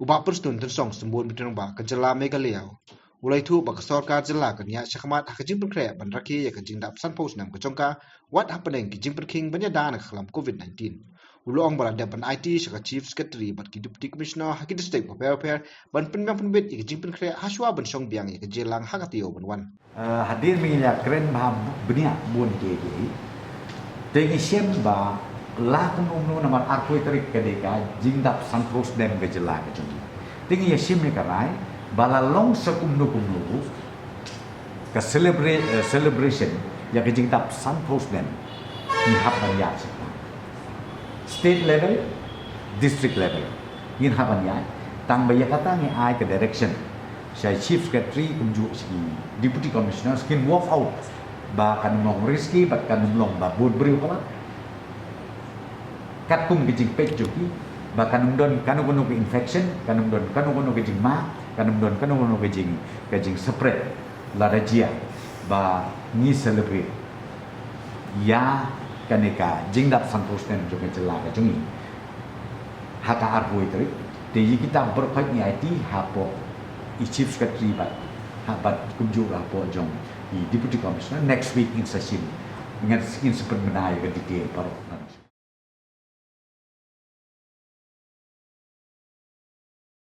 ubah perstun tersong sembun bitung ba kejela Meghalaya ulai tu ba sorkar jela kenya syakmat hakajing perkre ban raki ya kajing dap san pos nam kecongka what happening kijing perking banya dan kelam covid-19 ulong bala depan IT saka chief secretary bat ki deputy commissioner hakid state paper ban penmang penbet ya kajing perkre haswa ban song biang ya kejelang hakatio ban wan hadir menginya keren bah benia bun ke tengi siem ba la kumum nama arkoi terik kedeka jingdap santros dem gejela kecung tengi siem ni karai bala long sekumnu ke celebration ya ke jingdap santros dem ni hapan ya state level district level in hapan ya tang baya kata ni ai ke direction saya chief secretary kunju si deputy commissioner skin walk out ba kanung riski bat kanung long ba bud beri kala katung kijing pek joki ba kanung ke infection kanung ke jing ma kanung ke jing spread ladajia ba ni celebrate ya kaneka jing dap santos nem joki jela ka jungi haka arbo itu de kita berkat ni IT hapo i chief secretary bat kunjuk rapo jong i deputy commissioner next week in session dengan seperti menai ke detail baru